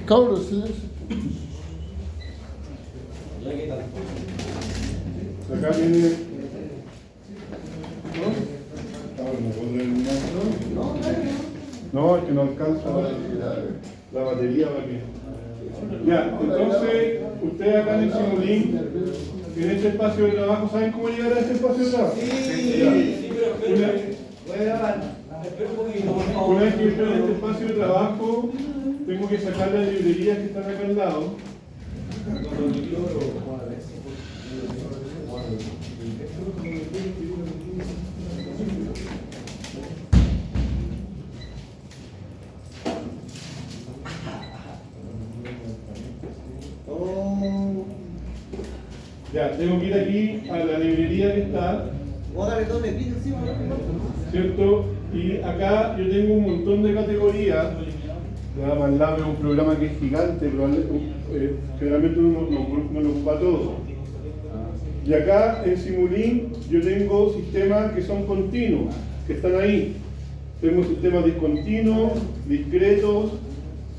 Cabros, silencio. Acá viene. No, es que no alcanza la batería para que. Ya, entonces, ustedes acá en el Simulín, en este espacio de trabajo, ¿saben cómo llegar a este espacio de trabajo? Sí, una vez que estoy en este espacio de trabajo, tengo que sacar las librerías que están acá al lado. Ya, tengo que ir aquí a la librería que está, ¿cierto? Y acá yo tengo un montón de categorías. MATLAB es un programa que es gigante, generalmente uno no lo ocupa todo. Y acá en Simulink yo tengo sistemas que son continuos, que están ahí. Tengo sistemas discontinuos, discretos,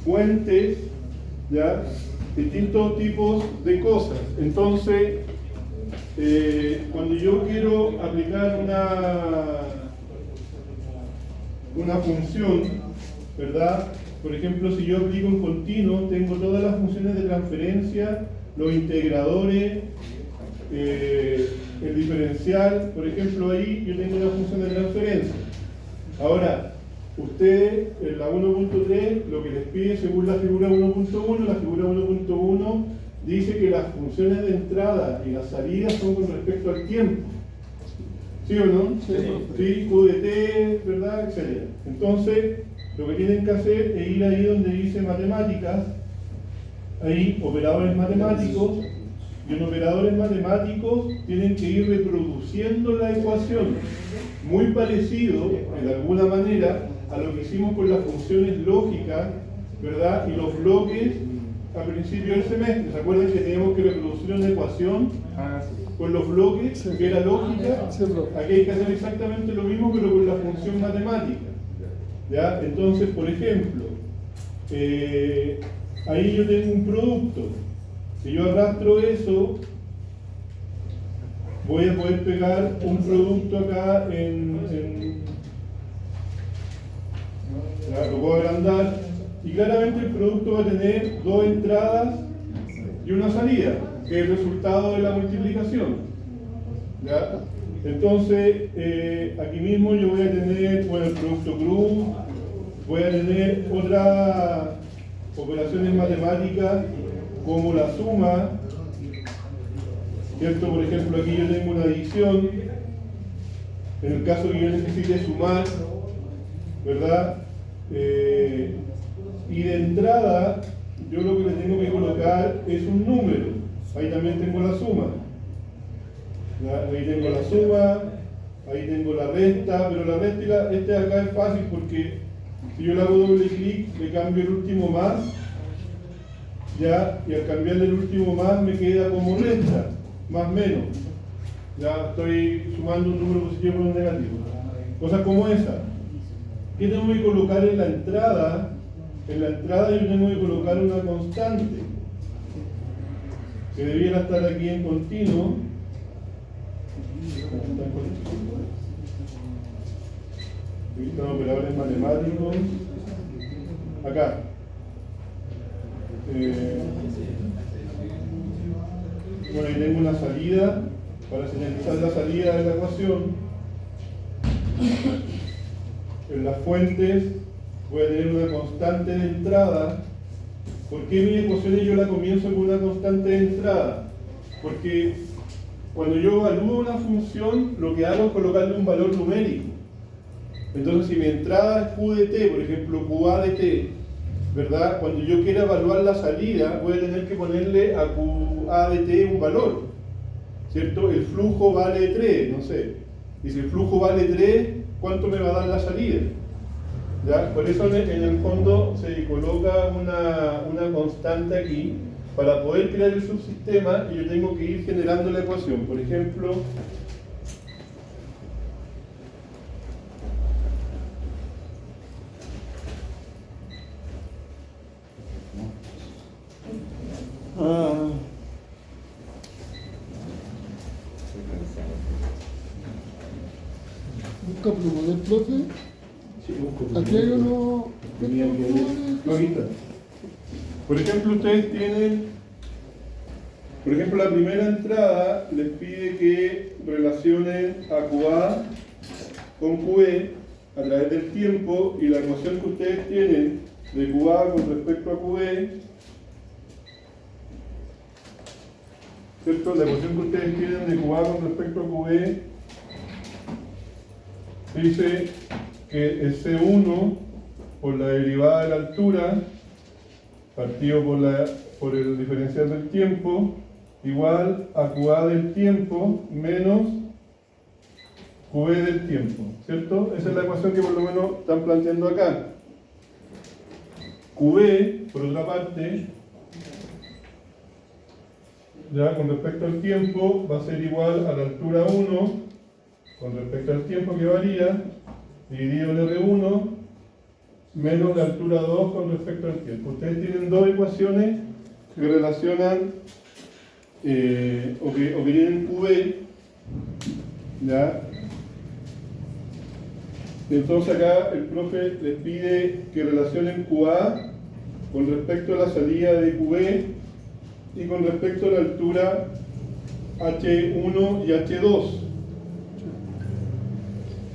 fuentes, ¿ya? Distintos tipos de cosas. Entonces, cuando yo quiero aplicar una función, ¿verdad? Por ejemplo, si yo aplico un continuo, tengo todas las funciones de transferencia, los integradores, el diferencial. Por ejemplo, ahí yo tengo una función de transferencia. Ahora, ustedes en la 1.3 lo que les pide según la figura 1.1, la figura 1.1 dice que las funciones de entrada y las salidas son con respecto al tiempo. ¿Sí o no? Sí, QDT, ¿verdad? Etcétera. Entonces, lo que tienen que hacer es ir ahí donde dice matemáticas, ahí operadores matemáticos, y en operadores matemáticos tienen que ir reproduciendo la ecuación, muy parecido, de alguna manera, a lo que hicimos con las funciones lógicas, ¿verdad? Y los bloques al principio del semestre. ¿Se acuerdan que teníamos que reproducir una ecuación con los bloques, que era lógica? Aquí hay que hacer exactamente lo mismo, pero con la función matemática. ¿Ya? Entonces, por ejemplo, ahí yo tengo un producto. Si yo arrastro eso, voy a poder pegar un producto acá lo puedo agrandar, y claramente el producto va a tener dos entradas y una salida, que es el resultado de la multiplicación. ¿Ya? Entonces, aquí mismo yo voy a tener, bueno, el producto cruz, voy a tener otras operaciones matemáticas como la suma, ¿cierto? Por ejemplo, aquí yo tengo una división, en el caso que yo necesite sumar, ¿verdad? Y de entrada, yo lo que le tengo que colocar es un número. Ahí también tengo la suma. ¿Ya? Ahí tengo la suma, ahí tengo la resta, pero la resta y este de acá es fácil porque si yo le hago doble clic, le cambio el último más, ¿ya? Y al cambiarle el último más me queda como resta, más menos. Ya estoy sumando un número positivo con un negativo. Cosas como esa. ¿Qué tengo que colocar en la entrada? En la entrada yo tengo que colocar una constante que debiera estar aquí en continuo. Aquí están operadores matemáticos. Acá. Bueno, ahí tengo una salida para señalizar la salida de la ecuación. En las fuentes voy a tener una constante de entrada. ¿Por qué mi ecuación yo la comienzo con una constante de entrada? Porque cuando yo evalúo una función, lo que hago es colocarle un valor numérico. Entonces, si mi entrada es Q de t, por ejemplo, QA de t, ¿verdad? Cuando yo quiera evaluar la salida, voy a tener que ponerle a QA de t un valor, ¿cierto? El flujo vale 3, no sé. Y si el flujo vale 3, ¿cuánto me va a dar la salida? ¿Ya? Por eso en el fondo se coloca una constante aquí para poder crear el subsistema, y yo tengo que ir generando la ecuación. Por ejemplo, busca plumo del profe. Sí, Aquí hay uno. Tenía que... No, aquí está. Por ejemplo, ustedes tienen, por ejemplo, la primera entrada les pide que relacionen a QA con QB a través del tiempo, y la ecuación que ustedes tienen de QA con respecto a QB, ¿cierto? La ecuación que ustedes tienen de QA con respecto a QB dice que el C1 por la derivada de la altura partido por el diferencial del tiempo igual a QA del tiempo menos QB del tiempo, ¿cierto? Esa es la ecuación que por lo menos están planteando acá. QB, por otra parte, ya con respecto al tiempo, va a ser igual a la altura 1 con respecto al tiempo que varía, dividido en R1 menos la altura 2 con respecto al tiempo. Ustedes tienen dos ecuaciones que relacionan o que tienen QB, ¿ya? Entonces acá el profe les pide que relacionen QA con respecto a la salida de QB y con respecto a la altura H1 y H2.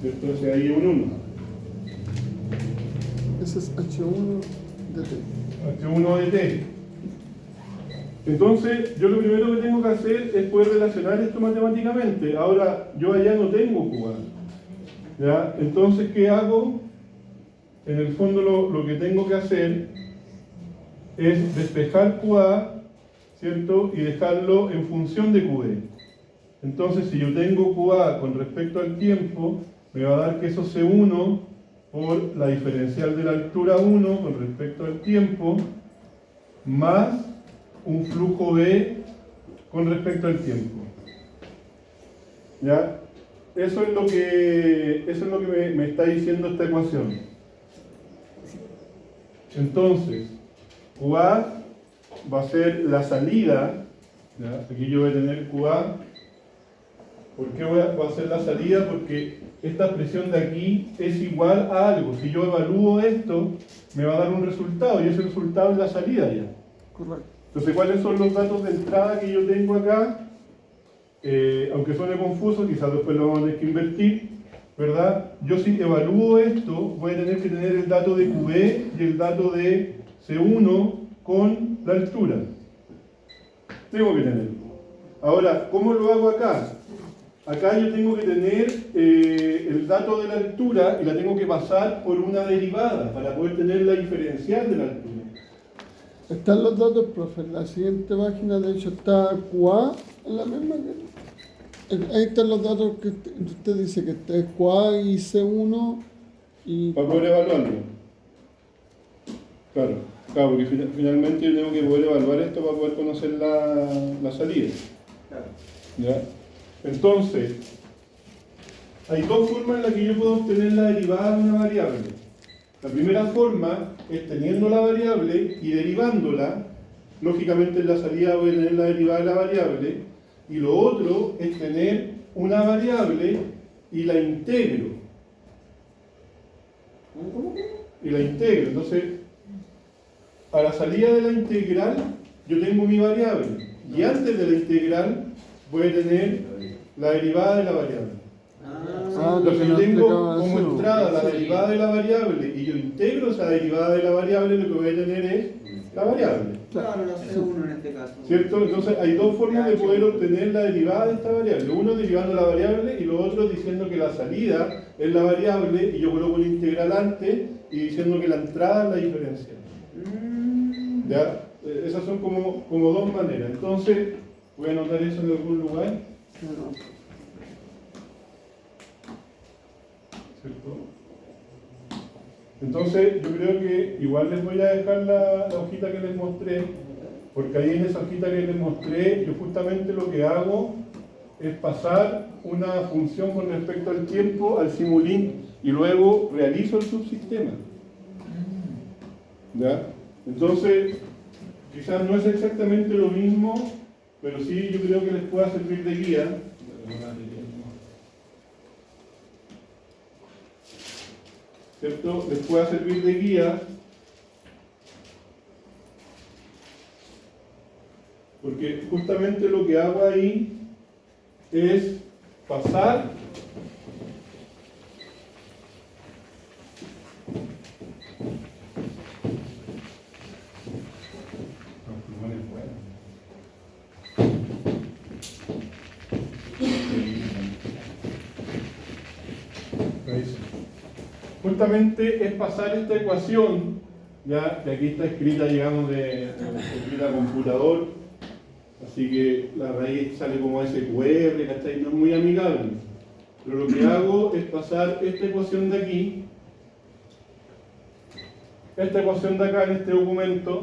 Entonces ahí un 1. Ese es H1 de T. H1 de T. Entonces, yo lo primero que tengo que hacer es poder relacionar esto matemáticamente. Ahora, yo allá no tengo QA. ¿Ya? Entonces, ¿qué hago? En el fondo lo que tengo que hacer es despejar QA, ¿cierto? Y dejarlo en función de QB. Entonces, si yo tengo QA con respecto al tiempo, me va a dar que eso C1 por la diferencial de la altura 1 con respecto al tiempo, más un flujo B con respecto al tiempo. ¿Ya? Eso es lo que me está diciendo esta ecuación. Entonces, QA va a ser la salida, ¿ya? Aquí yo voy a tener QA. ¿Por qué va a ser la salida? Porque esta expresión de aquí es igual a algo. Si yo evalúo esto, me va a dar un resultado, y ese resultado es la salida ya. Correcto. Entonces, ¿cuáles son los datos de entrada que yo tengo acá? Aunque suene confuso, quizás después lo vamos a tener que invertir, ¿verdad? Yo si evalúo esto, voy a tener que tener el dato de QB y el dato de C1 con la altura. Tengo que tenerlo. Ahora, ¿cómo lo hago acá? Acá yo tengo que tener el dato de la altura y la tengo que pasar por una derivada para poder tener la diferencial de la altura. Están los datos, profe. En la siguiente página, de hecho, está QA en la misma que... Ahí están los datos que usted dice que es QA y C1 y... Para poder evaluarlo. Claro, porque finalmente yo tengo que poder evaluar esto para poder conocer la salida. ¿Ya? Entonces, hay dos formas en las que yo puedo obtener la derivada de una variable. La primera forma es teniendo la variable y derivándola. Lógicamente en la salida voy a tener la derivada de la variable. Y lo otro es tener una variable y la integro. Y la integro. Entonces, a la salida de la integral, yo tengo mi variable. Y antes de la integral, voy a tener la derivada de la variable. Entonces yo tengo como entrada la derivada de la variable y yo integro esa derivada de la variable, lo que voy a tener es la variable. Claro, la C1 en este caso. ¿Cierto? Entonces hay dos formas de poder obtener la derivada de esta variable. Uno derivando la variable y lo otro diciendo que la salida es la variable y yo coloco una integral antes y diciendo que la entrada es la diferencia. ¿Ya? Esas son como dos maneras. Entonces, voy a anotar eso en algún lugar. ¿Cierto? Entonces, yo creo que igual les voy a dejar la hojita que les mostré, porque ahí en esa hojita que les mostré, yo justamente lo que hago es pasar una función con respecto al tiempo al Simulink y luego realizo el subsistema. ¿Ya? Entonces, quizás no es exactamente lo mismo, pero sí yo creo que les pueda servir de guía. ¿cierto?, les pueda servir de guía, porque justamente lo que hago ahí es pasar justamente es pasar esta ecuación, ya que aquí está escrita, digamos, escrita a computador, así que la raíz sale como SQR, ¿cachai? No es muy amigable, pero lo que hago es pasar esta ecuación de aquí, esta ecuación de acá en este documento,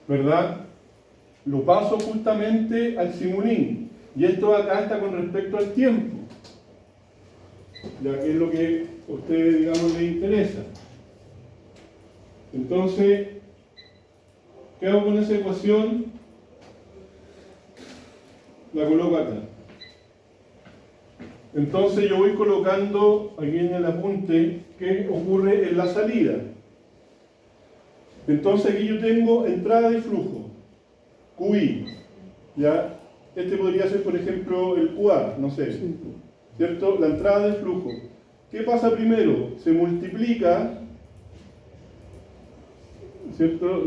¿verdad? Lo paso justamente al simulín, y esto acá está con respecto al tiempo, ya que es lo que a ustedes, digamos, les interesa. Entonces, ¿qué hago con esa ecuación? La coloco acá. Entonces yo voy colocando aquí en el apunte qué ocurre en la salida. Entonces aquí yo tengo entrada de flujo, QI, ¿ya? Este podría ser, por ejemplo, el QA, no sé, ¿cierto? La entrada de flujo. ¿Qué pasa primero? Se multiplica, ¿cierto?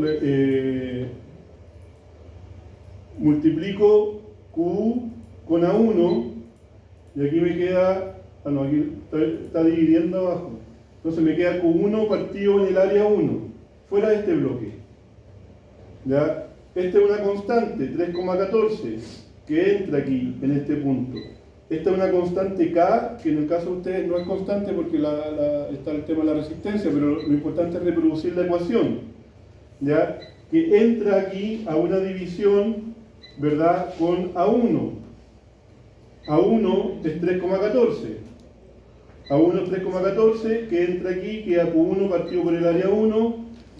Multiplico Q con A1 y aquí me queda, no, aquí está dividiendo abajo. Entonces me queda Q1 partido en el área 1, fuera de este bloque. ¿Ya? Esta es una constante, 3,14, que entra aquí, en este punto. Esta es una constante K, que en el caso de ustedes no es constante porque está el tema de la resistencia, pero lo importante es reproducir la ecuación, ¿ya? Que entra aquí a una división, ¿verdad?, con A1. A1 es 3,14. A1 es 3,14, que entra aquí, queda Q1 partido por el área 1,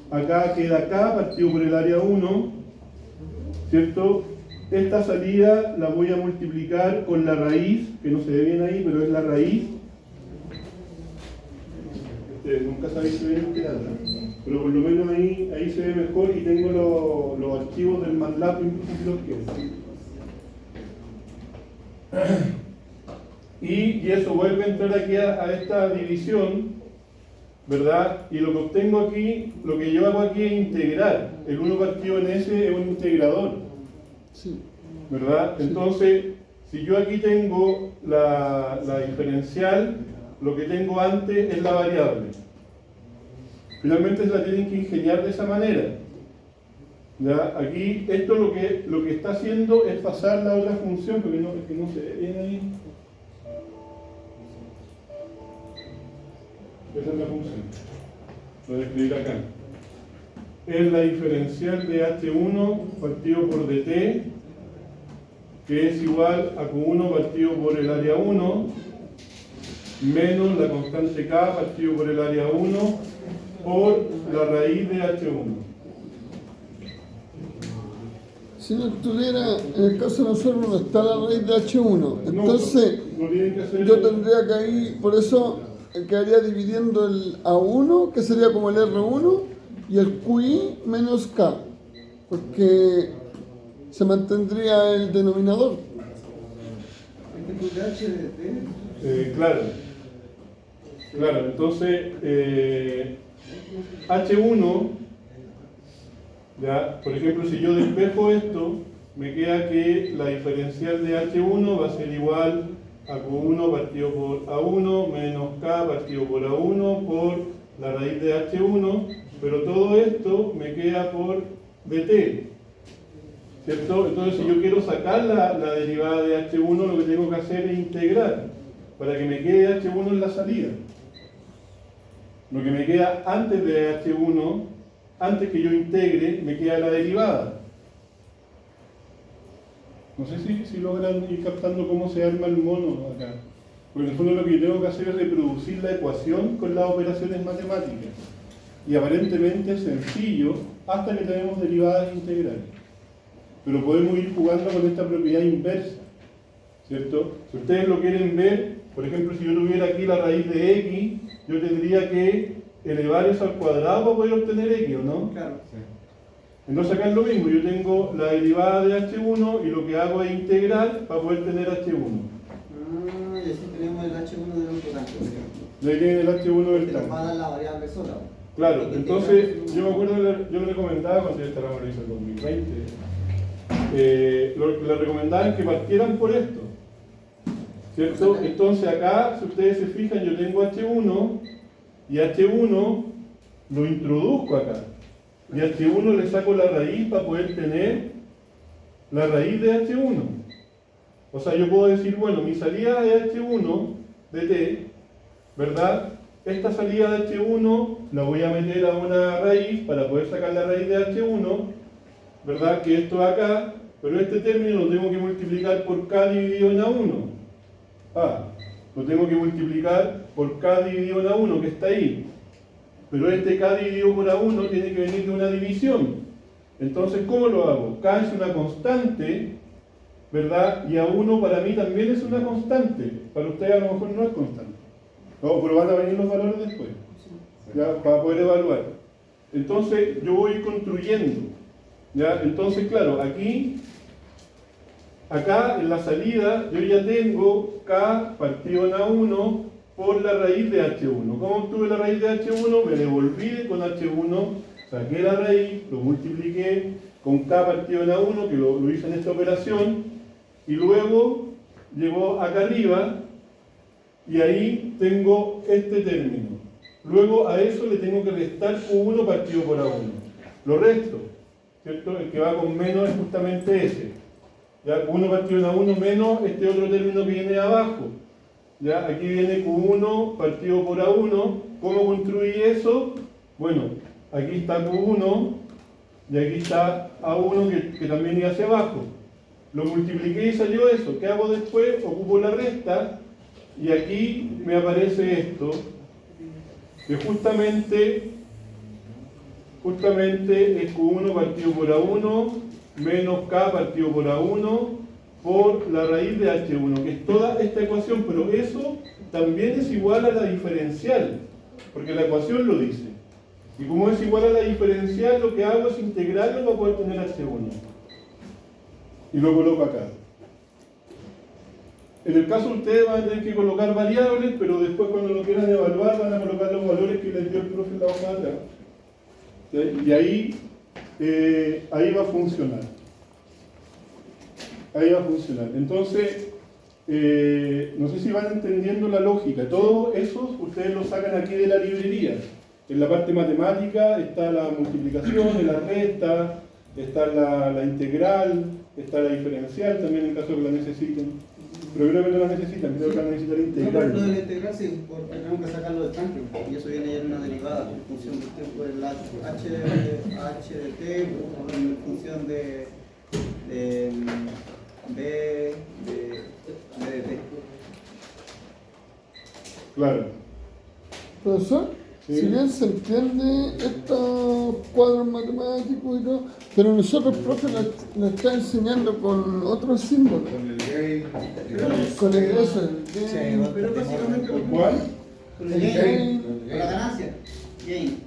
acá queda K partido por el área 1, ¿cierto? Esta salida la voy a multiplicar con la raíz, que no se ve bien ahí, pero es la raíz. Nunca sabéis si ven este data, pero por lo menos ahí se ve mejor y tengo los archivos del MATLAB incluso si los quieren. Y eso vuelve a entrar aquí a esta división, ¿verdad? Y lo que obtengo aquí, lo que yo hago aquí es integrar. El 1 partido en S es un integrador. Sí. ¿Verdad? Entonces, si yo aquí tengo la diferencial, lo que tengo antes es la variable. Finalmente se la tienen que ingeniar de esa manera. ¿Ya? Aquí, esto lo que está haciendo es pasar la otra función, porque no se ve bien ahí. Esa es la función. Lo voy a escribir acá. Es la diferencial de H1 partido por dt, que es igual a Q1 partido por el área 1, menos la constante K partido por el área 1, por la raíz de H1. Si no estuviera, en el caso de nosotros no está la raíz de H1, entonces no tienen que hacer yo tendría que ahí, por eso quedaría dividiendo el A1, que sería como el R1, y el QI menos K, porque se mantendría el denominador. Claro, entonces H1, ya, por ejemplo, si yo despejo esto, me queda que la diferencial de H1 va a ser igual a Q1 partido por A1 menos K partido por A1 por la raíz de H1, pero todo esto me queda por dt, ¿cierto? Entonces, si yo quiero sacar la derivada de H1, lo que tengo que hacer es integrar para que me quede H1 en la salida. Lo que me queda antes de H1, antes que yo integre, me queda la derivada. No sé si logran ir captando cómo se arma el mono acá. Porque en el fondo lo que yo tengo que hacer es reproducir la ecuación con las operaciones matemáticas. Y aparentemente es sencillo hasta que tenemos derivadas integrales. Pero podemos ir jugando con esta propiedad inversa, ¿cierto? Si ustedes lo quieren ver, Por ejemplo, si yo tuviera aquí la raíz de x, yo tendría que elevar eso al cuadrado para poder obtener x, ¿o no? Claro. Entonces acá es lo mismo, yo tengo la derivada de h1 y lo que hago es integrar para poder tener h1. Ah, y así tenemos el H1 de nuestro tanque, por ejemplo. De ahí tiene el h1 del Porque nos va a tanque. dar la variable sola. Claro, entonces yo me acuerdo, yo le recomendaba cuando yo estaba en el 2020, le recomendaban que partieran por esto, ¿cierto? Entonces acá, si ustedes se fijan, yo tengo h1 y h1 lo introduzco acá. Y a h1 le saco la raíz para poder tener la raíz de h1. O sea, yo puedo decir, bueno, mi salida de h1 de t, ¿verdad? Esta salida de h1 la voy a meter a una raíz para poder sacar la raíz de h1, ¿verdad? Que esto acá, pero este término lo tengo que multiplicar por k dividido en a1. Lo tengo que multiplicar por k dividido en a1, que está ahí. Pero este k dividido por a1 tiene que venir de una división. Entonces, ¿cómo lo hago? K es una constante, ¿verdad? Y a1 para mí también es una constante. Para ustedes a lo mejor no es constante. No, pero van a venir los valores después, ¿ya? Para poder evaluar. Entonces, yo voy construyendo, ¿ya? Entonces, claro, aquí, acá en la salida, yo ya tengo k partido en a1 por la raíz de h1. ¿Cómo obtuve la raíz de h1? Me devolví con h1, saqué la raíz, lo multipliqué con k partido en a1, que lo hice en esta operación, y luego llegó acá arriba, y ahí tengo este término. Luego a eso le tengo que restar q1 partido por a1. Lo resto, ¿cierto? El que va con menos es justamente ese. Ya, q1 partido en a1 menos este otro término que viene abajo. Ya, aquí viene q1 partido por a1. ¿Cómo construí eso? Bueno, aquí está q1 y aquí está a1 que también iba hacia abajo. Lo multipliqué y salió eso. ¿Qué hago después? Ocupo la resta y aquí me aparece esto, que justamente es q1 partido por a1 menos k partido por a1 por la raíz de h1, que es toda esta ecuación, pero eso también es igual a la diferencial, porque la ecuación lo dice. Y como es igual a la diferencial, lo que hago es integrarlo para poder tener h1. Y lo coloco acá. En el caso de ustedes van a tener que colocar variables, pero después cuando lo quieran evaluar van a colocar los valores que les dio el profe en la hoja de atrás. ¿Sí? Y ahí va a funcionar. Ahí va a funcionar. Entonces, no sé si van entendiendo la lógica. Todo eso ustedes lo sacan aquí de la librería. En la parte matemática está la multiplicación, la resta, está la integral, está la diferencial también en caso de que la necesiten. Pero creo que no la necesitan, creo que la necesitan No, integral. pero lo de la integral sí, porque tenemos que sacarlo del tanque, y eso viene ya en una derivada, en función del tiempo del h de t, en función de b de t. Claro. Profesor, Sí. si bien se entiende estos cuadros matemáticos y todo, pero nosotros, profe, nos está enseñando con otros símbolos. Con el gay, Con el eso, Pero básicamente ¿Por cuál? con el gain, con la ganancia, gain.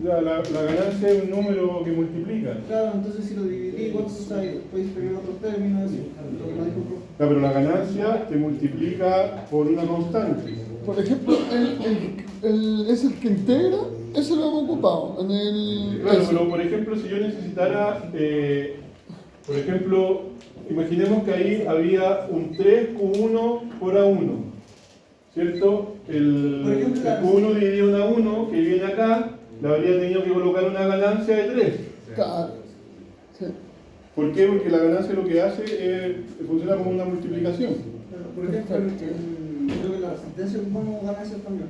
Ya, la ganancia es un número que multiplica. Claro, entonces si lo dividí, ¿cuánto está ahí? Puedes pegar otro término, así, lo que me dijo el profe. Ya, pero la ganancia te multiplica por una constante. Por ejemplo, es el que integra, ese lo hemos ocupado. En el, Claro, ese. pero por ejemplo, si yo necesitara, por ejemplo, imaginemos que ahí había un 3q1 por a1, ¿cierto? El q1 dividido en a1 que viene acá, le habría tenido que colocar una ganancia de 3. Claro. Sí. ¿Por qué? Porque la ganancia lo que hace es, funciona como una multiplicación. Por ejemplo, creo que la resistencia ocupamos ganancias también.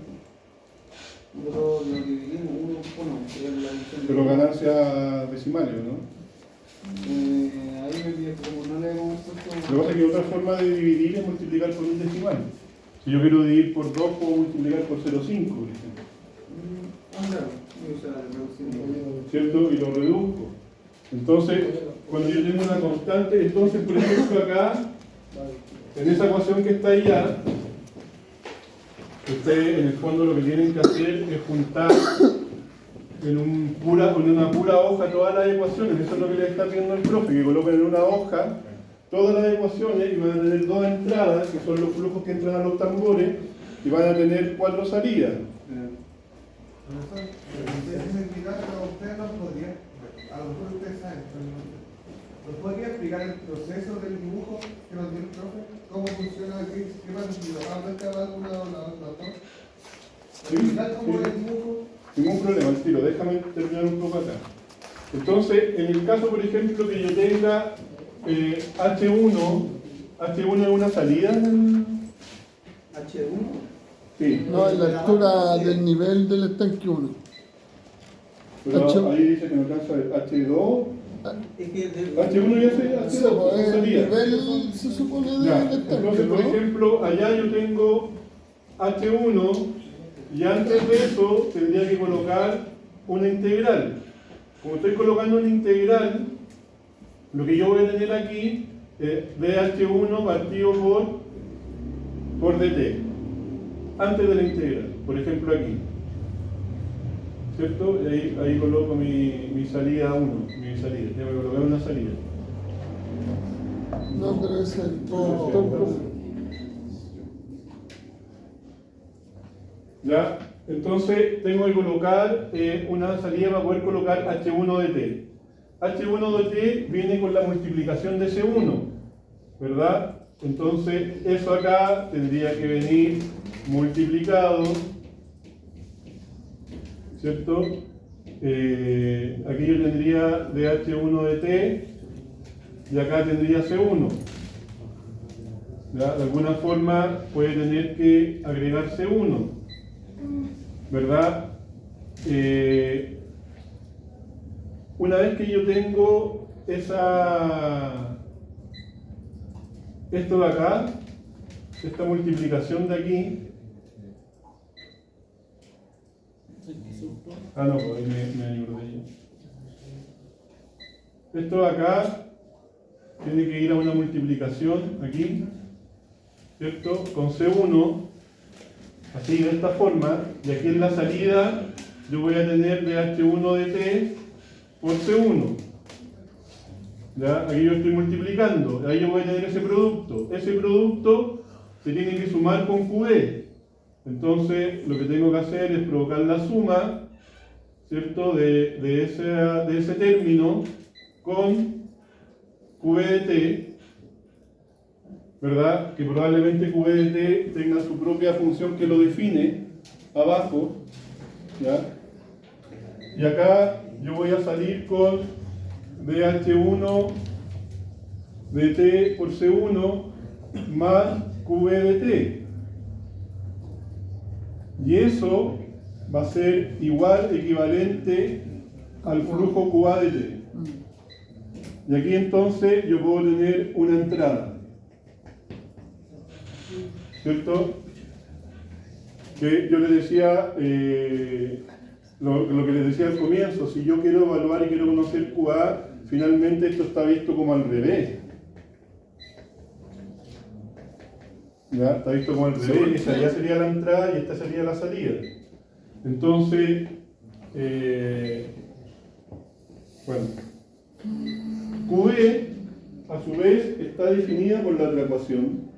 Nosotros lo dividimos, uno, bueno, sería la división. Pero ganancias decimales, ¿no? Ahí me pide, como no le hemos puesto. Lo que pasa es que otra forma de dividir es multiplicar por un decimal. Si yo quiero dividir por 2, puedo multiplicar por 0,5, por ejemplo. Claro, o sea, reduciendo. ¿Cierto? Y lo reduzco. Entonces, cuando yo tengo una constante, entonces, por ejemplo, acá, en esa ecuación que está allá, Ustedes en el fondo lo que tienen que hacer es juntar en una pura hoja todas las ecuaciones. Eso es lo que les está pidiendo el profe, que coloquen en una hoja todas las ecuaciones y van a tener dos entradas, que son los flujos que entran a los tambores, y van a tener 4 salidas. Profesor, ese milagro usted nos podría, a lo mejor ustedes saben, pero ¿nos podría explicar el proceso del dibujo que nos dio el profe? ¿Cómo funciona? ¿Qué pasa si lo hago una o la otra? ¿Explicar cómo es el dibujo? Ningún problema, al tiro, déjame terminar un poco acá. Entonces, en el caso, por ejemplo, que yo tenga H1 es una salida. H1. Sí. No, es la altura del nivel del estanque 1. Pero ahí dice que no alcanza H2. Es que H1 ya se Sí, pues, el salida. nivel se supone del Ya, estanque, entonces, por ¿no? ejemplo, allá yo tengo H1 y antes de eso tendría que colocar una integral. Como estoy colocando una integral, lo que yo voy a tener aquí es dH1 partido por dt, antes de la integral, por ejemplo aquí. ¿Cierto? Y ahí coloco mi salida 1, mi salida, tengo que colocar una salida. No, pero ese es el Oh. profe. ¿Ya? Entonces tengo que colocar una salida para poder colocar H1 de T. H1 de T viene con la multiplicación de C1, ¿verdad? Entonces eso acá tendría que venir multiplicado, ¿cierto? Aquí yo tendría dH1 de T y acá tendría C1. ¿Ya? De alguna forma puede tener que agregar C1. ¿Verdad? Una vez que yo tengo esto de acá, esta multiplicación de aquí, no, pues ahí me añuro de ello. Esto de acá tiene que ir a una multiplicación aquí, ¿cierto? Con C1. Así, de esta forma, y aquí en la salida yo voy a tener dH1 de T por C1. ¿Ya? Aquí yo estoy multiplicando, ahí yo voy a tener ese producto. Ese producto se tiene que sumar con QD. Entonces, lo que tengo que hacer es provocar la suma, ¿cierto? De ese término con QB de T, ¿verdad? Que probablemente QB de T tenga su propia función que lo define abajo, ¿ya? Y acá yo voy a salir con dH1 de T por C1 más QB de T. Y eso va a ser igual, equivalente al flujo QA de T. Y aquí entonces yo puedo tener una entrada. ¿Cierto? Que yo les decía, lo que les decía al comienzo, si yo quiero evaluar y quiero conocer QA, finalmente esto está visto como al revés. ¿Ya? Está visto como al revés, esa ya sería la entrada y esta sería la salida. Entonces, bueno, QE a su vez está definida por la otra ecuación,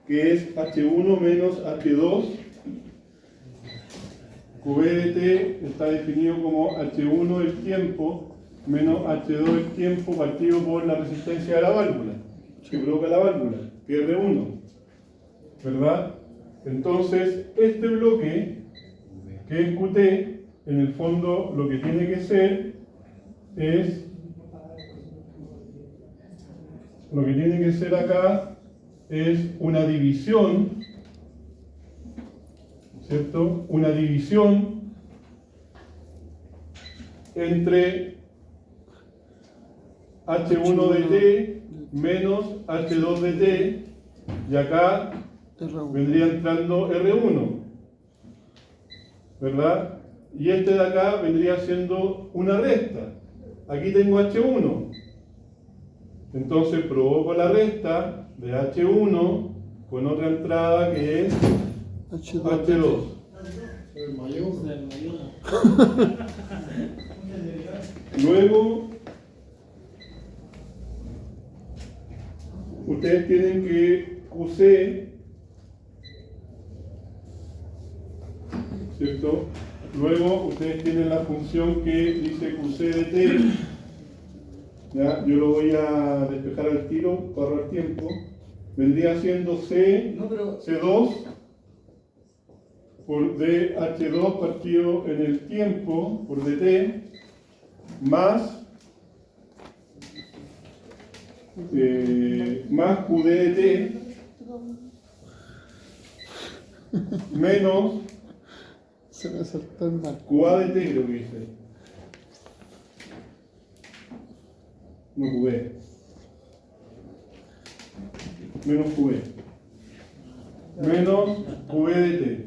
que es H1 menos H2. QB de T está definido como H1 el tiempo menos H2 el tiempo partido por la resistencia de la válvula, que provoca la válvula, que es R1. ¿Verdad? Entonces, este bloque, que es QT, en el fondo lo que tiene que ser es, lo que tiene que ser acá es una división, ¿cierto? Una división entre H1 de T menos H2 de T, y acá vendría entrando R1, ¿verdad? Y este de acá vendría siendo una resta. Aquí tengo H1. Entonces provoco la resta de H1 con otra entrada que es H2. H2. Luego, ustedes tienen que QC, ¿cierto? Luego, ustedes tienen la función que dice QC de T. ¿Ya? Yo lo voy a despejar al tiro para ahorrar tiempo. Vendría siendo C, No, pero C2 por DH2 partido en el tiempo por DT más QD de T menos Se me saltó el mal. QA de T, creo que dice. No QB. Menos QB. Menos QB de T.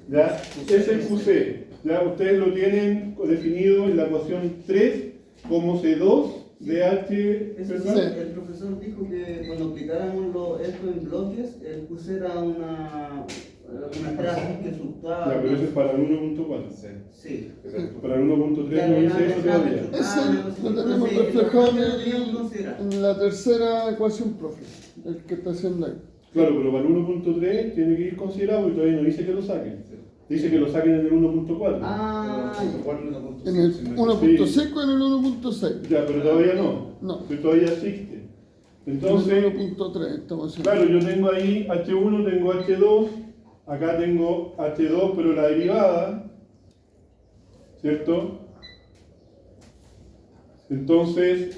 ¿Ya? Es el QC. ¿Ya? Ustedes lo tienen definido en la ecuación 3 como C2 de H. eso sí, ¿verdad? el profesor dijo que cuando aplicáramos esto en bloques, el QC era una frase que resultaba. Ya, pero eso es para el 1.4. Sí. Para el 1.3 no dice eso todavía. Ese lo tenemos reflejado en la tercera ecuación, profe, el que está haciendo ahí. Claro, pero para el 1.3 tiene que ir considerado y todavía no dice que lo saquen. Dice que lo saquen en el 1.4. Ah, En el 1.5 y en el 1.6. Ya, pero todavía no. No. Que todavía existe. En Entonces, el 1.3 estamos haciendo. claro, yo tengo ahí H1, tengo H2, acá tengo H2, pero la derivada, ¿cierto? Entonces,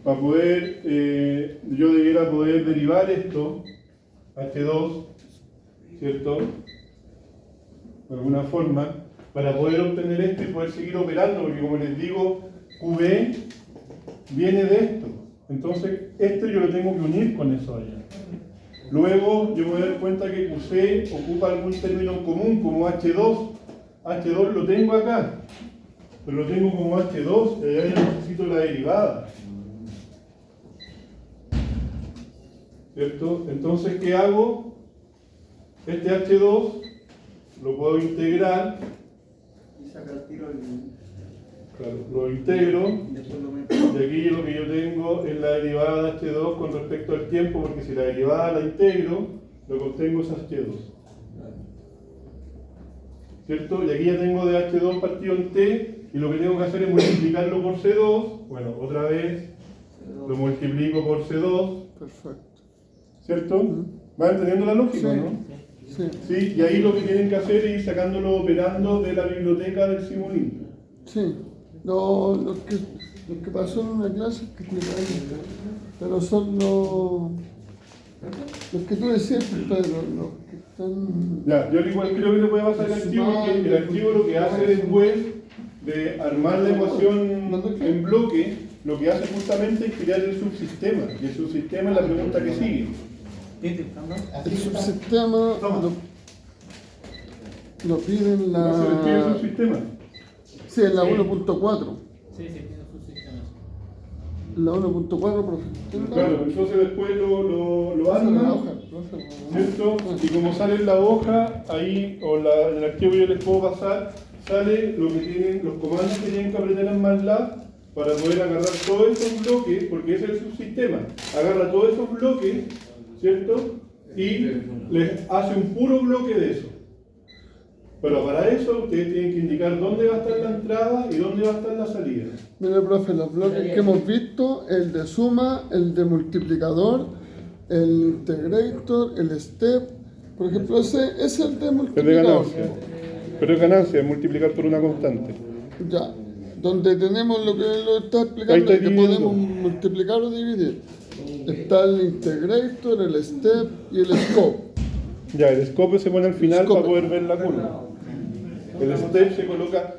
para poder, yo debiera poder derivar esto, H2, ¿cierto? De alguna forma, para poder obtener esto y poder seguir operando, porque como les digo, QB viene de esto. Entonces, esto yo lo tengo que unir con eso allá. Luego, yo me voy a dar cuenta que QC ocupa algún término en común, como H2. H2 lo tengo acá, pero lo tengo como H2, y allá yo necesito la derivada. ¿Cierto? Entonces, ¿qué hago? Este H2 lo puedo integrar, y saca el tiro y claro, lo integro, después lo meto. y aquí lo que yo tengo es la derivada de H2 con respecto al tiempo, porque si la derivada la integro, lo que obtengo es H2. ¿Cierto? Y aquí ya tengo de H2 partido en T, y lo que tengo que hacer es multiplicarlo por C2, bueno, otra vez lo multiplico por C2, Perfecto. ¿cierto? ¿Van entendiendo la lógica, Sí. no? Sí. Sí, y ahí lo que tienen que hacer es ir sacándolo operando de la biblioteca del Simulink. Sí. Lo que pasó en una clase que explicaron, pero son los que tú decías, Pedro, los que están. Ya, yo igual creo que le puede pasar el archivo, porque el archivo lo que hace después de armar la ecuación en bloque, lo que hace justamente es crear el subsistema, y el subsistema es la pregunta que sigue. El subsistema lo piden en ¿No se describe el la. subsistema? Sí, en la 1.4. Sí, tiene sus sistemas. La 1.4, profe. Claro, entonces después lo La arma, hoja, profe. ¿cierto? Y como sale en la hoja, ahí, o en el archivo que yo les puedo pasar, sale lo que tienen, los comandos que tienen que apretar en MATLAB para poder agarrar todos esos bloques, porque ese es el subsistema. Agarra todos esos bloques, ¿cierto? Y les hace un puro bloque de eso. Pero para eso ustedes tienen que indicar dónde va a estar la entrada y dónde va a estar la salida. Mire, profe, los bloques que hemos visto, el de suma, el de multiplicador, el integrator, el step, por ejemplo, ese es el de multiplicador. Pero es ganancia, es multiplicar por una constante. Ya, donde tenemos lo que lo está Ahí explicando, está que dividiendo. podemos multiplicar o dividir. Está el integrator, el step y el scope. Ya, el scope se pone al final Scope. para poder ver la curva. El step se coloca.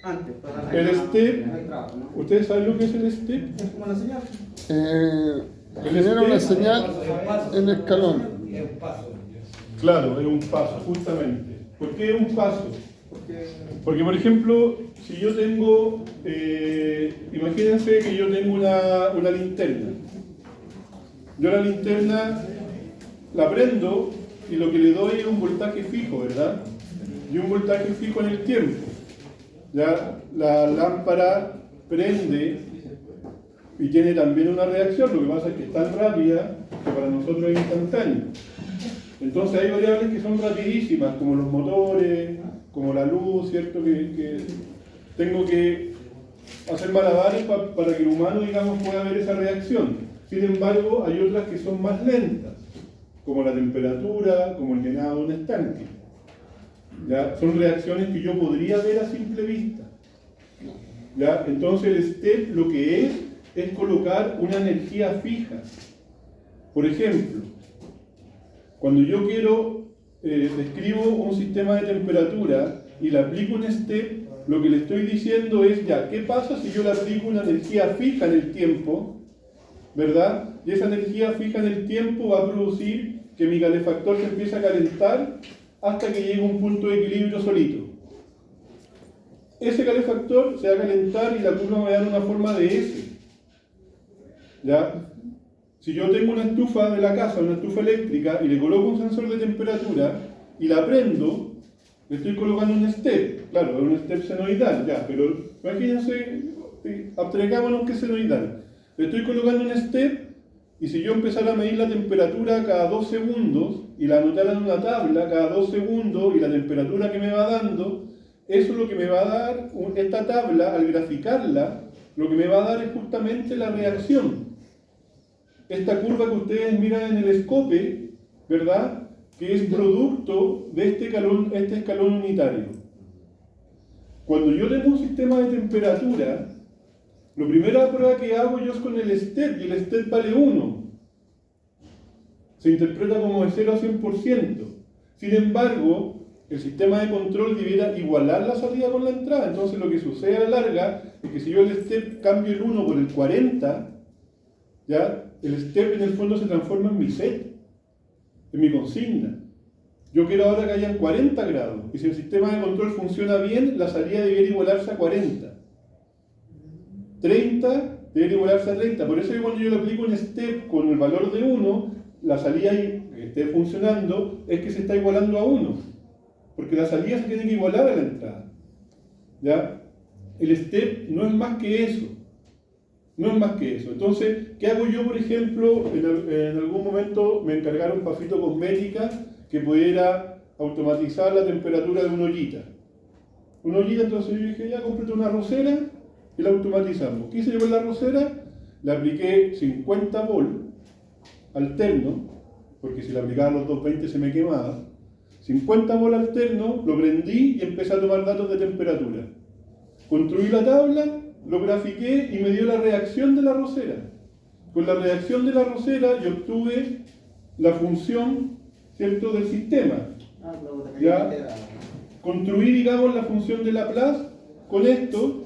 Antes, para El step, la entrada, ¿no? ¿ustedes saben lo que es el step? Es como la señal. Genera una señal en escalón. Claro, es un paso, justamente. ¿Por qué es un paso? Porque, por ejemplo, si yo tengo, imagínense que yo tengo una linterna. Yo la linterna la prendo y lo que le doy es un voltaje fijo, ¿verdad? Y un voltaje fijo en el tiempo. Ya la lámpara prende y tiene también una reacción, lo que pasa es que es tan rápida que para nosotros es instantánea. Entonces hay variables que son rapidísimas, como los motores, como la luz, ¿cierto? Que tengo que hacer malabares para que el humano, digamos, pueda ver esa reacción. Sin embargo, hay otras que son más lentas, como la temperatura, como el llenado de un estanque. ¿Ya? Son reacciones que yo podría ver a simple vista. ¿Ya? Entonces el STEP lo que es colocar una energía fija. Por ejemplo, cuando yo describo un sistema de temperatura y le aplico un STEP, lo que le estoy diciendo es, ya, ¿qué pasa si yo le aplico una energía fija en el tiempo? ¿Verdad? Y esa energía fija en el tiempo va a producir que mi calefactor se empiece a calentar hasta que llegue a un punto de equilibrio solito. Ese calefactor se va a calentar y la curva me va a dar una forma de S. ¿Ya? Si yo tengo una estufa de la casa, una estufa eléctrica, y le coloco un sensor de temperatura y la prendo, le estoy colocando un step. Claro, es un step senoidal, ya, pero imagínense, abstraigámonos que es senoidal. Le estoy colocando un step y si yo empezara a medir la temperatura cada 2 segundos y la anotara en una tabla cada 2 segundos y la temperatura que me va dando, eso es lo que me va a dar, esta tabla, al graficarla, lo que me va a dar es justamente la reacción. Esta curva que ustedes miran en el escope, ¿verdad? Que es producto de este escalón unitario. Cuando yo tengo un sistema de temperatura, la primera prueba que hago yo es con el step, y el step vale 1. Se interpreta como de 0 a 100%. Sin embargo, el sistema de control debiera igualar la salida con la entrada. Entonces lo que sucede a la larga es que si yo el step cambio el 1 por el 40, ¿ya? El step en el fondo se transforma en mi set, en mi consigna. Yo quiero ahora que hayan 40 grados, y si el sistema de control funciona bien, la salida debería igualarse a 40. 30 debería igualarse a 30. Por eso que cuando yo le aplico un step con el valor de 1, la salida que esté funcionando es que se está igualando a 1. Porque la salida se tiene que igualar a la entrada. ¿Ya? El step no es más que eso. No es más que eso. Entonces, ¿qué hago yo, por ejemplo? En algún momento me encargaron para fitocosmética que pudiera automatizar la temperatura de una ollita. Una ollita, entonces yo dije, ya compré una arrocera y la automatizamos. ¿Qué hice yo con la arrocera? Le apliqué 50 volt alterno, porque si le aplicaba los 220 se me quemaba. 50 volt alterno, lo prendí y empecé a tomar datos de temperatura. Construí la tabla, lo grafiqué y me dio la reacción de la arrocera. Con la reacción de la arrocera yo obtuve la función, ¿cierto?, del sistema. ¿Ya? Construí, digamos, la función de Laplace con esto,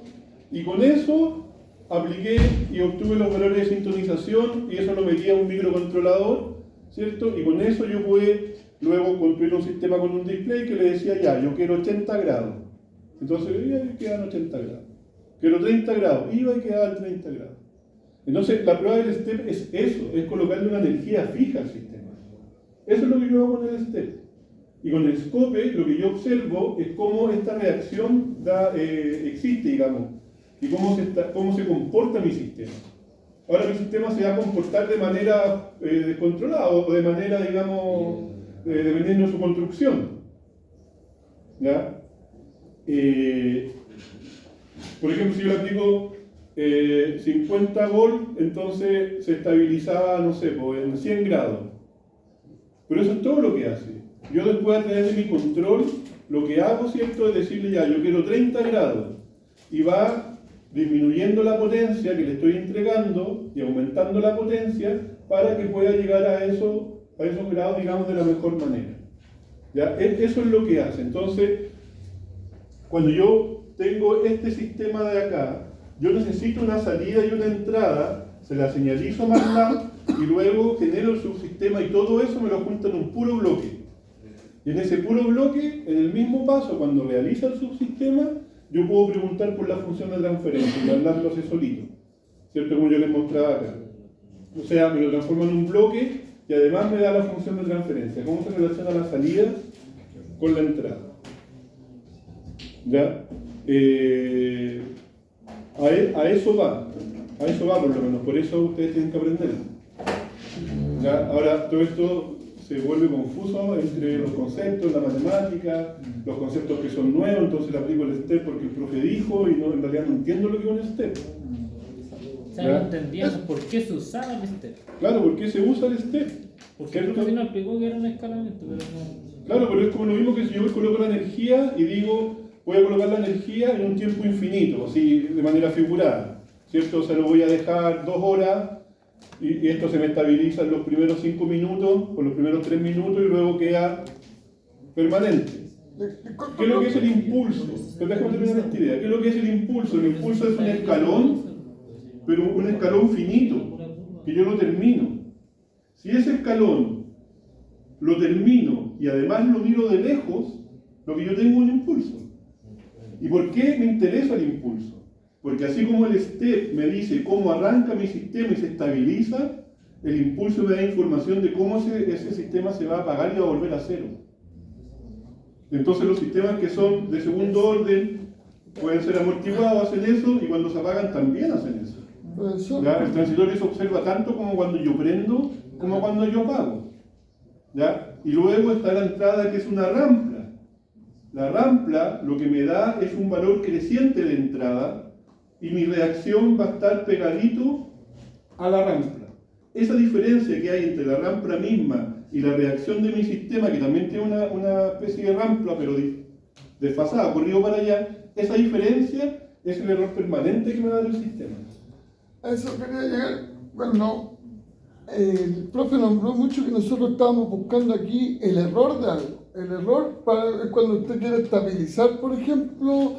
y con eso apliqué y obtuve los valores de sintonización, y eso lo metí a un microcontrolador, ¿cierto? Y con eso yo pude luego construir un sistema con un display que le decía, ya, yo quiero 80 grados. Entonces, ya quedan 80 grados. Quiero 30 grados, iba y quedaba en 30 grados. Entonces, la prueba del STEP es eso, es colocarle una energía fija al sistema. Eso es lo que yo hago con el STEP. Y con el SCOPE, lo que yo observo es cómo esta reacción existe, digamos, y cómo se comporta mi sistema. Ahora mi sistema se va a comportar de manera descontrolada o de manera, digamos, dependiendo de su construcción. ¿Ya? Por ejemplo, si yo le aplico 50 volt, entonces se estabilizaba, no sé, en 100 grados. Pero eso es todo lo que hace. Yo después a través de mi control, lo que hago, ¿cierto?, es decirle ya, yo quiero 30 grados. Y va disminuyendo la potencia que le estoy entregando y aumentando la potencia para que pueda llegar a esos grados, digamos, de la mejor manera. ¿Ya? Eso es lo que hace. Entonces, cuando yo tengo este sistema de acá, yo necesito una salida y una entrada, se la señalizo a MATLAB y luego genero el subsistema y todo eso me lo junta en un puro bloque. Y en ese puro bloque, en el mismo paso, cuando realiza el subsistema, yo puedo preguntar por la función de transferencia y MATLAB lo hace solito, ¿cierto? Como yo les mostraba acá. O sea, me lo transforma en un bloque y además me da la función de transferencia. ¿Cómo se relaciona la salida con la entrada? ¿Ya? A eso va por lo menos, por eso ustedes tienen que aprender. ¿Ya? Ahora, todo esto se vuelve confuso entre los conceptos, la matemática, los conceptos que son nuevos, entonces le aplico el STEP porque el profe dijo y no, en realidad no entiendo lo que es un STEP. O sea, no entendíamos por qué se usaba el STEP. Claro, ¿por qué se usa el STEP? Porque el profesor nos explicó que era un escalamiento, pero no. Claro, pero es como lo mismo que si yo coloco la energía y digo, voy a colocar la energía en un tiempo infinito, así de manera figurada, ¿cierto? O sea, lo voy a dejar 2 horas y esto se me estabiliza en los primeros 5 minutos, o los primeros 3 minutos y luego queda permanente. ¿Qué es lo que es el impulso? Pero déjame terminar esta idea. ¿Qué es lo que es el impulso? El impulso es un escalón, pero un escalón finito, que yo lo termino. Si ese escalón lo termino y además lo miro de lejos, lo que yo tengo es un impulso. ¿Y por qué me interesa el impulso? Porque así como el STEP me dice cómo arranca mi sistema y se estabiliza, el impulso me da información de cómo ese sistema se va a apagar y va a volver a cero. Entonces los sistemas que son de segundo orden pueden ser amortiguados, hacen eso, y cuando se apagan también hacen eso. ¿Ya? El transitorio se observa tanto como cuando yo prendo, como cuando yo apago. ¿Ya? Y luego está la entrada, que es una rampla. La rampla lo que me da es un valor creciente de entrada, y mi reacción va a estar pegadito a la rampla. Esa diferencia que hay entre la rampla misma y la reacción de mi sistema, que también tiene una especie de rampla, pero desfasada, corrido para allá, esa diferencia es el error permanente que me da el sistema. A eso quería llegar. Bueno, el profe nombró mucho que nosotros estábamos buscando aquí el error de algo. El error es cuando usted quiere estabilizar, por ejemplo,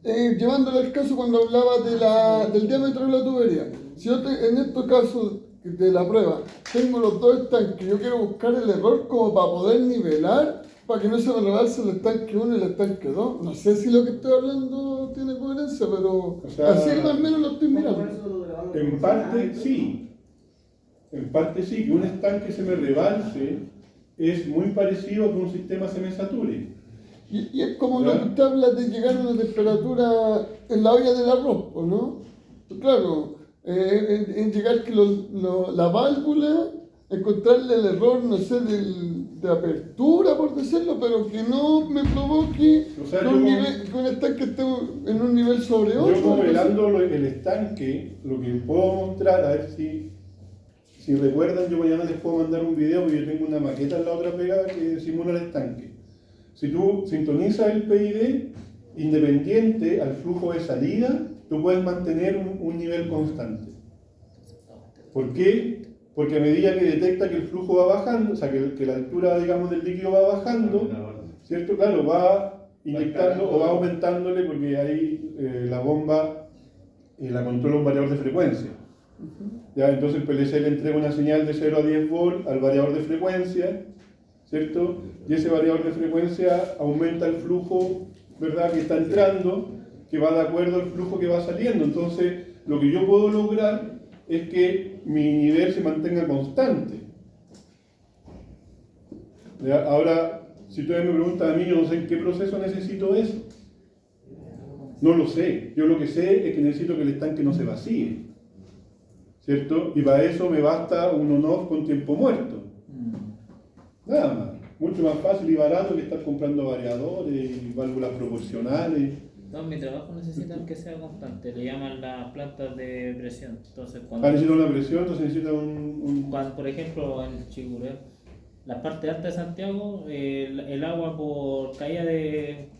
llevándole al caso cuando hablaba del diámetro de la tubería. Si yo en estos casos de la prueba tengo los 2 estanques, yo quiero buscar el error como para poder nivelar, para que no se me rebalse el estanque 1 y el estanque 2. No sé si lo que estoy hablando tiene coherencia, pero así más o menos lo estoy mirando. En parte sí. En parte sí, que un estanque se me rebalse es muy parecido a que un sistema se me sature. Y es como lo que usted habla de llegar a una temperatura en la olla del arroz, ¿no? Claro, en llegar que la válvula, encontrarle el error, no sé, de apertura, por decirlo, pero que no me provoque que un estanque esté en un nivel sobre otro. Yo modelando el estanque, lo que puedo mostrar, a ver si recuerdan, yo mañana les puedo mandar un video, porque yo tengo una maqueta en la otra pegada que simula el estanque. Si tú sintonizas el PID, independiente al flujo de salida, tú puedes mantener un nivel constante. ¿Por qué? Porque a medida que detecta que el flujo va bajando, o sea, que la altura, digamos, del líquido va bajando, ¿cierto? Claro, va inyectando o va aumentándole, porque ahí la bomba la controla un variador de frecuencia. ¿Ya? Entonces el PLC le entrega una señal de 0 a 10 volt al variador de frecuencia, ¿cierto? Y ese variador de frecuencia aumenta el flujo, ¿verdad?, que está entrando, que va de acuerdo al flujo que va saliendo. Entonces, lo que yo puedo lograr es que mi nivel se mantenga constante. ¿Ya? Ahora, si ustedes me preguntan a mí, yo no sé en qué proceso necesito eso. No lo sé. Yo lo que sé es que necesito que el estanque no se vacíe, ¿cierto? Y para eso me basta un on-off con tiempo muerto. Nada más. Mucho más fácil y barato que estar comprando variadores y válvulas proporcionales. No, mi trabajo necesita que sea constante, le llaman las plantas de presión. Entonces, cuando Necesita una presión, entonces necesita cuando, por ejemplo, en Chiguré, la parte alta de Santiago, el agua por caída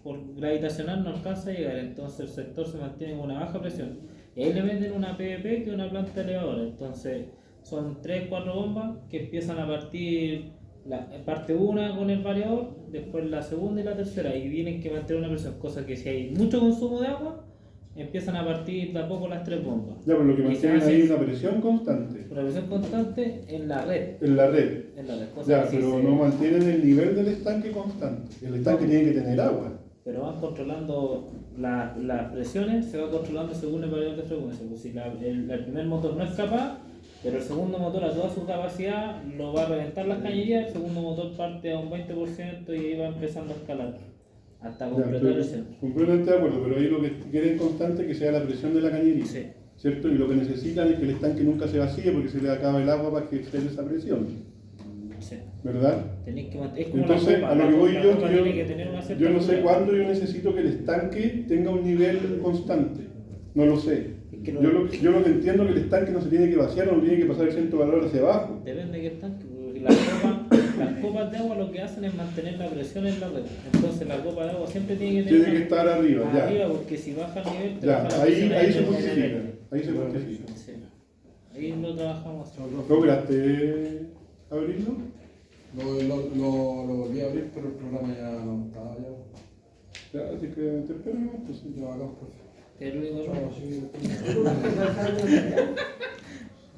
por gravitacional no alcanza a llegar, entonces el sector se mantiene con una baja presión. Y ahí le venden una PVP, que es una planta elevadora. Entonces, son 3-4 bombas que empiezan a partir. Parte una con el variador, después la segunda y la tercera, y tienen que mantener una presión, cosa que si hay mucho consumo de agua, empiezan a partir de a poco las 3 bombas. Ya, pero lo que mantienen ahí es una presión constante. Una presión constante en la red. En la red. Cosa Ya, que pero no mantienen el nivel del estanque constante. El estanque tiene que tener agua. Pero van controlando las presiones, se va controlando según el variador de frecuencia. Pues si el primer motor no es capaz, Pero el segundo motor a toda su capacidad lo va a reventar las cañerías, el segundo motor parte a un 20% y ahí va empezando a escalar hasta Ya, completar el centro. completamente de acuerdo, pero ahí lo que quieren constante es que sea la presión de la cañería. Sí. ¿Cierto? Y lo que necesitan es que el estanque nunca se vacíe porque se le acaba el agua para que esté esa presión. Sí. ¿Verdad? Tenéis que es como Entonces, la a lo que voy la yo, copa que tiene que tener una cierta yo no sé altura. cuándo yo necesito que el estanque tenga un nivel constante. No lo sé. Es que Yo lo que entiendo es que el estanque no se tiene que vaciar, no tiene que pasar el centro de valor hacia abajo. Depende de qué tanque, porque las copas de agua lo que hacen es mantener la presión en la red. Entonces la copa de agua siempre tiene que tener Tiene que estar arriba, ya. arriba, porque si baja el nivel, te Ya, baja la ahí presión se en el justifica. nivel. Ahí se justifica. Sí. Ahí lo trabajamos así. ¿Lograste abrirlo? Lo volví a abrir, pero el programa ya no estaba ya. Ya, así que te espero, ¿no? Pues, Ya acá, profe. El único Chao, sí.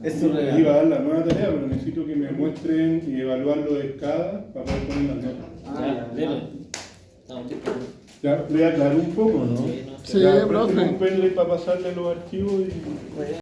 es su les regalo. iba a dar la nueva tarea, pero necesito que me muestren y evaluarlo de cada para poder poner las notas. Ya, dele. Estamos listos. Ya, le aclaro un poco, ¿no? Sí, no sé. Sí, Ya, profe. présteme un pendrive para pasarle los archivos y...